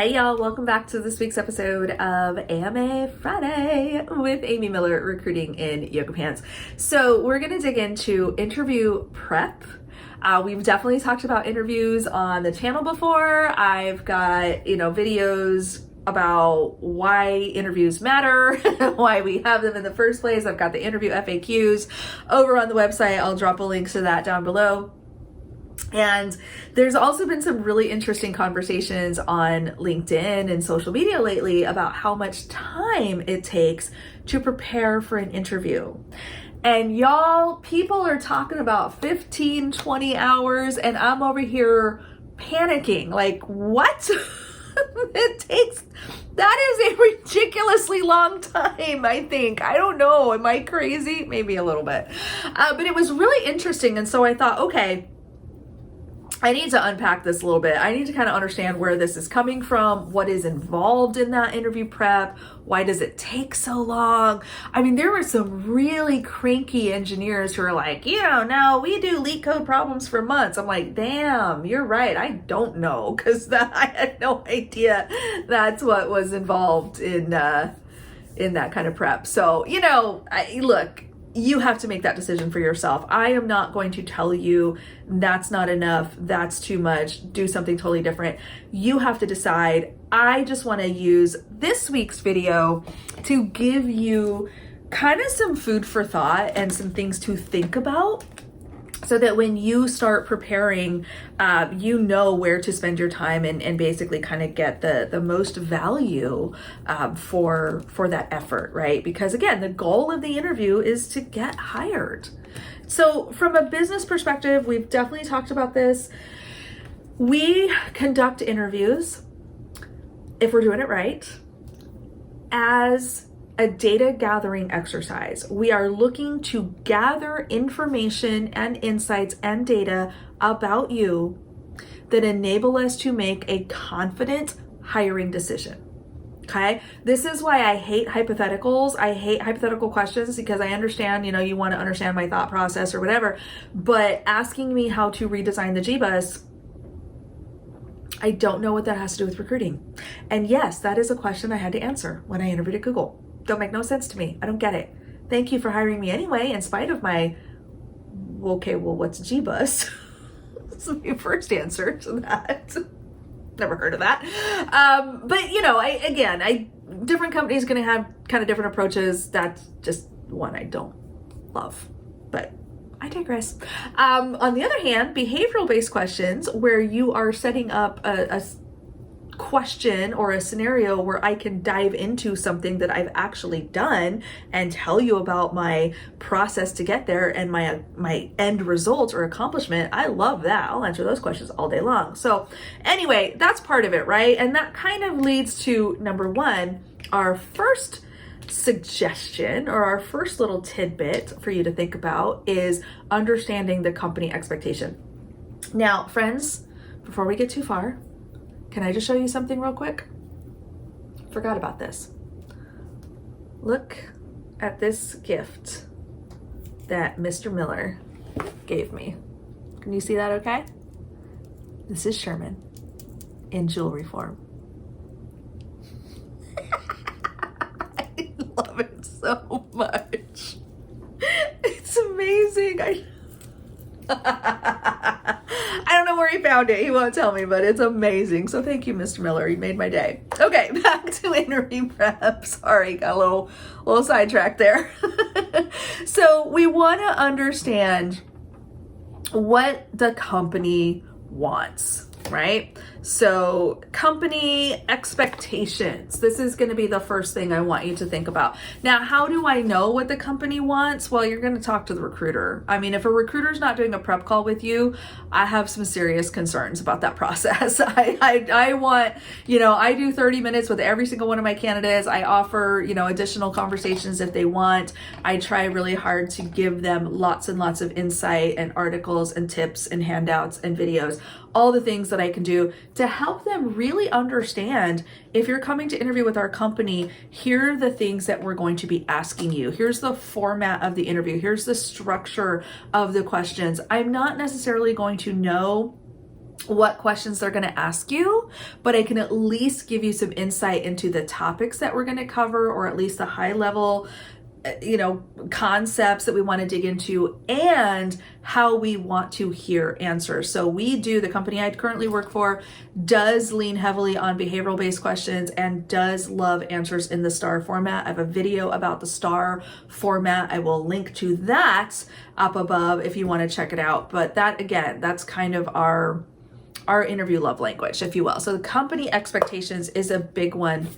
Hey y'all, welcome back to this week's episode of AMA Friday with Amy Miller, recruiting in yoga pants. So we're going to dig into interview prep. We've definitely talked about interviews on the channel before. I've got, videos about why interviews matter, why we have them in the first place. I've got the interview FAQs over on the website. I'll drop a link to that down below. And there's also been some really interesting conversations on LinkedIn and social media lately about how much time it takes to prepare for an interview. And y'all, people are talking about 15, 20 hours, and I'm over here panicking. Like, what? That is a ridiculously long time, I think. I don't know. Am I crazy? Maybe a little bit. But it was really interesting. And so I thought, okay, I need to unpack this a little bit. I need to kind of understand where this is coming from, what is involved in that interview prep, why does it take so long? I mean, there were some really cranky engineers who are like, no, we do leak code problems for months. I'm like, damn, you're right. I don't know, because I had no idea that's what was involved in that kind of prep. So, look, you have to make that decision for yourself. I am not going to tell you that's not enough, that's too much, do something totally different. You have to decide. I just want to use this week's video to give you kind of some food for thought and some things to think about, so that when you start preparing, you know where to spend your time and basically kind of get the most value for that effort, right? Because again, the goal of the interview is to get hired. So from a business perspective, we've definitely talked about this. We conduct interviews, if we're doing it right, as a data gathering exercise. We are looking to gather information and insights and data about you that enable us to make a confident hiring decision. Okay? This is why I hate hypotheticals. I hate hypothetical questions, because I understand, you want to understand my thought process or whatever, but asking me how to redesign the G-Bus, I don't know what that has to do with recruiting. And yes, that is a question I had to answer when I interviewed at Google. Don't make no sense to me. I don't get it. Thank you for hiring me anyway, in spite of my, okay, well, what's G-Bus? That's my first answer to that. Never heard of that. But different companies going to have kind of different approaches. That's just one I don't love, but I digress. On the other hand, behavioral-based questions, where you are setting up a question or a scenario where I can dive into something that I've actually done and tell you about my process to get there and my end result or accomplishment. I love that. I'll answer those questions all day long. So anyway, that's part of it, right? And that kind of leads to number one, our first suggestion, or our first little tidbit for you to think about, is understanding the company expectation. Now, friends, before we get too far, can I just show you something real quick? Forgot about this. Look at this gift that Mr. Miller gave me. Can you see that okay? This is Sherman in jewelry form. I love it so much. It's amazing. I don't know where he found it. He won't tell me, but it's amazing. So thank you, Mr. Miller. You made my day. Okay, back to interview prep. Sorry, got a little sidetracked there. So we want to understand what the company wants, right? So company expectations. This is going to be the first thing I want you to think about. Now, how do I know what the company wants? Well, you're going to talk to the recruiter. I mean, if a recruiter's not doing a prep call with you, I have some serious concerns about that process. I want, I do 30 minutes with every single one of my candidates. I offer, additional conversations if they want. I try really hard to give them lots and lots of insight and articles and tips and handouts and videos, all the things that I can do to help them really understand, if you're coming to interview with our company, here are the things that we're going to be asking you. Here's the format of the interview. Here's the structure of the questions. I'm not necessarily going to know what questions they're going to ask you, but I can at least give you some insight into the topics that we're going to cover, or at least the high level, concepts that we want to dig into, and how we want to hear answers. So the company I currently work for does lean heavily on behavioral based questions and does love answers in the STAR format. I have a video about the STAR format. I will link to that up above if you want to check it out. But that, again, that's kind of our interview love language, if you will. So the company expectations is a big one.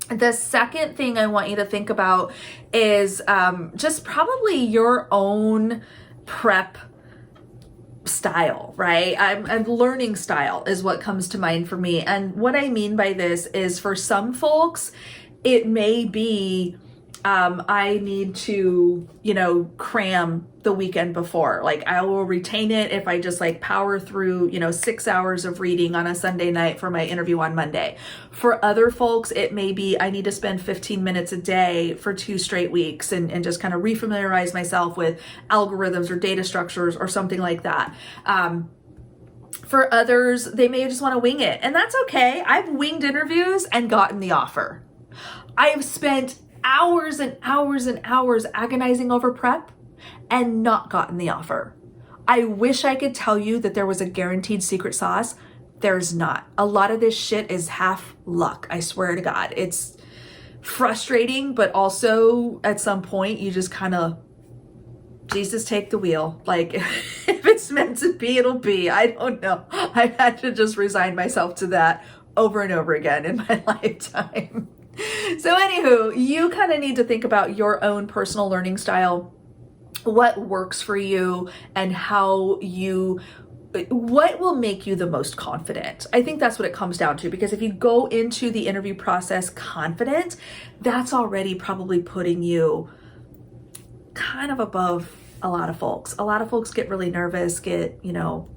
The second thing I want you to think about is just probably your own prep style, right? I'm learning style is what comes to mind for me. And what I mean by this is, for some folks, it may be I need to, cram the weekend before. Like, I will retain it if I just power through, 6 hours of reading on a Sunday night for my interview on Monday. For other folks, it may be I need to spend 15 minutes a day for 2 straight weeks and just kind of refamiliarize myself with algorithms or data structures or something like that. For others, they may just want to wing it, and that's okay. I've winged interviews and gotten the offer. I have spent hours and hours and hours agonizing over prep and not gotten the offer. I wish I could tell you that there was a guaranteed secret sauce. There's not. A lot of this shit is half luck. I swear to God. It's frustrating, but also at some point you just kind of, Jesus, take the wheel. Like, if it's meant to be, it'll be. I don't know. I had to just resign myself to that over and over again in my lifetime. So anywho, you kind of need to think about your own personal learning style, what works for you, and what will make you the most confident. I think that's what it comes down to, because if you go into the interview process confident, that's already probably putting you kind of above a lot of folks. A lot of folks get really nervous, get,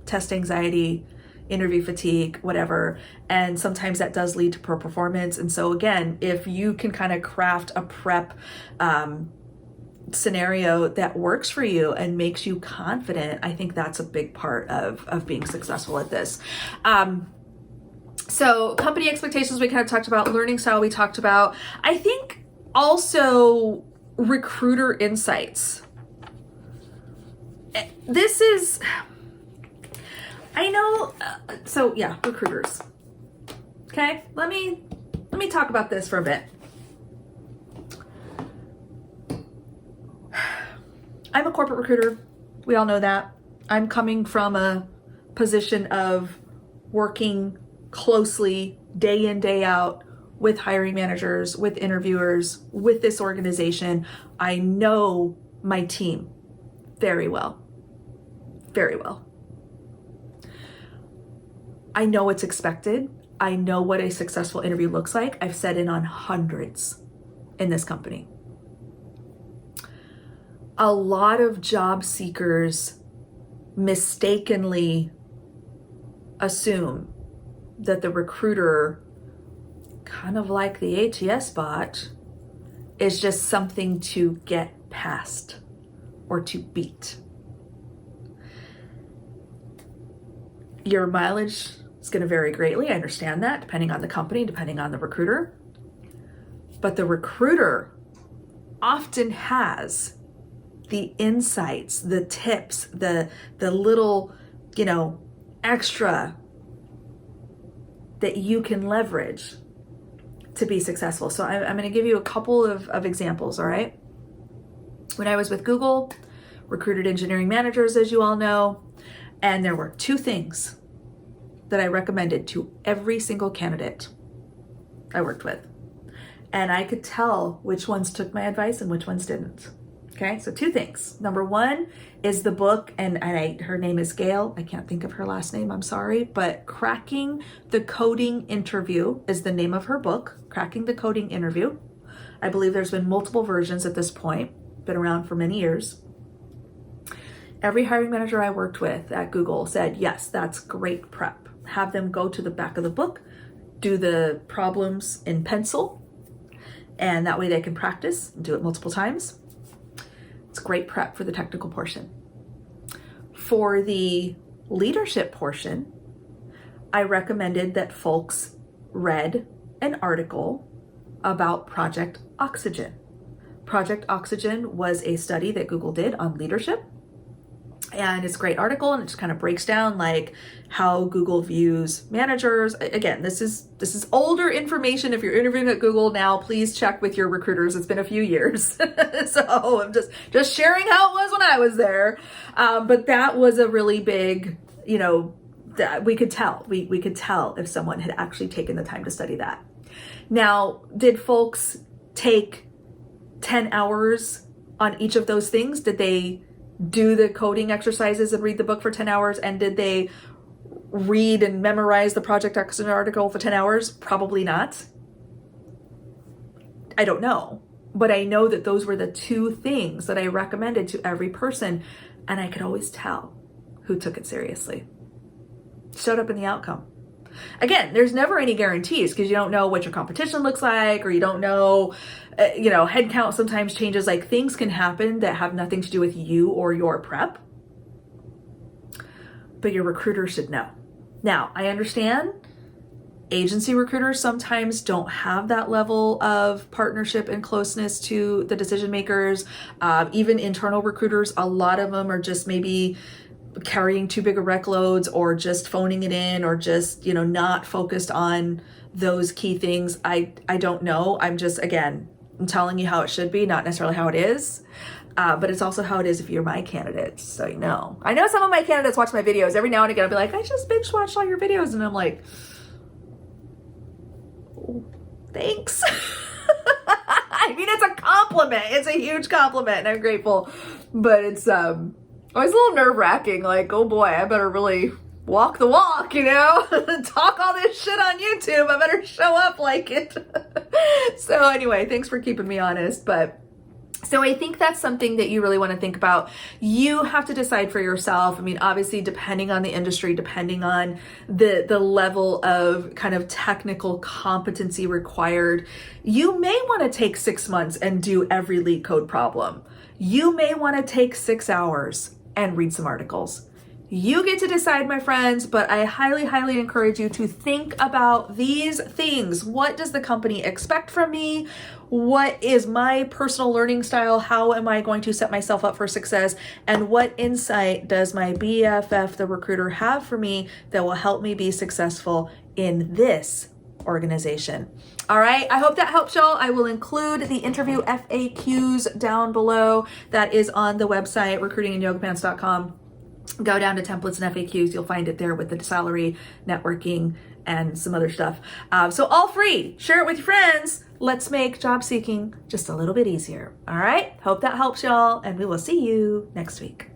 test anxiety, interview fatigue, whatever. And sometimes that does lead to poor performance. And so again, if you can kind of craft a prep scenario that works for you and makes you confident, I think that's a big part of being successful at this. So company expectations, we kind of talked about. Learning style, we talked about. I think also recruiter insights. This is, I know, so yeah, recruiters. Okay, let me talk about this for a bit. I'm a corporate recruiter. We all know that. I'm coming from a position of working closely day in, day out with hiring managers, with interviewers, with this organization. I know my team very well. Very well. I know what's expected. I know what a successful interview looks like. I've sat in on hundreds in this company. A lot of job seekers mistakenly assume that the recruiter, kind of like the ATS bot, is just something to get past or to beat. Your mileage is going to vary greatly. I understand that, depending on the company, depending on the recruiter. But the recruiter often has the insights, the tips, the little, extra that you can leverage to be successful. So I'm going to give you a couple of examples, all right? When I was with Google, recruited engineering managers, as you all know, and there were 2 things that I recommended to every single candidate I worked with. And I could tell which ones took my advice and which ones didn't. Okay, so 2 things. Number 1 is the book, and her name is Gail. I can't think of her last name, I'm sorry, but Cracking the Coding Interview is the name of her book, Cracking the Coding Interview. I believe there's been multiple versions at this point, been around for many years. Every hiring manager I worked with at Google said, yes, that's great prep. Have them go to the back of the book, do the problems in pencil, and that way they can practice and do it multiple times. It's great prep for the technical portion. For the leadership portion, I recommended that folks read an article about Project Oxygen. Project Oxygen was a study that Google did on leadership. And it's a great article, and it just kind of breaks down like how Google views managers. Again, this is older information. If you're interviewing at Google now, please check with your recruiters. It's been a few years. So I'm just sharing how it was when I was there. But that was a really big, that we could tell. We could tell if someone had actually taken the time to study that. Now, did folks take 10 hours on each of those things? Did they do the coding exercises and read the book for 10 hours? And did they read and memorize the Project Oxygen article for 10 hours? Probably not. I don't know. But I know that those were the two things that I recommended to every person. And I could always tell who took it seriously. Showed up in the outcome. Again, there's never any guarantees because you don't know what your competition looks like, or you don't know, headcount sometimes changes. Like, things can happen that have nothing to do with you or your prep. But your recruiter should know. Now, I understand agency recruiters sometimes don't have that level of partnership and closeness to the decision makers. Even internal recruiters, a lot of them are just maybe carrying too big of rec loads, or just phoning it in, or just, not focused on those key things. I don't know. I'm telling you how it should be, not necessarily how it is. But it's also how it is if you're my candidate. So, I know some of my candidates watch my videos. Every now and again, I'll be like, I just binge watched all your videos. And I'm like, oh, thanks. I mean, it's a compliment. It's a huge compliment, and I'm grateful. But it's, always a little nerve-wracking, like, oh boy, I better really walk the walk, talk all this shit on YouTube. I better show up like it. So anyway, thanks for keeping me honest. But so I think that's something that you really want to think about. You have to decide for yourself. I mean, obviously, depending on the industry, depending on the level of kind of technical competency required, you may want to take 6 months and do every leak code problem. You may want to take 6 hours and read some articles. You get to decide, my friends, but I highly, highly encourage you to think about these things. What does the company expect from me? What is my personal learning style? How am I going to set myself up for success? And what insight does my BFF, the recruiter, have for me that will help me be successful in this organization? All right, I hope that helps y'all. I will include the interview FAQs down below. That is on the website, recruitinginyogapants.com. Go down to templates and FAQs. You'll find it there with the salary, networking, and some other stuff. So all free. Share it with your friends. Let's make job seeking just a little bit easier. All right, hope that helps y'all, and we will see you next week.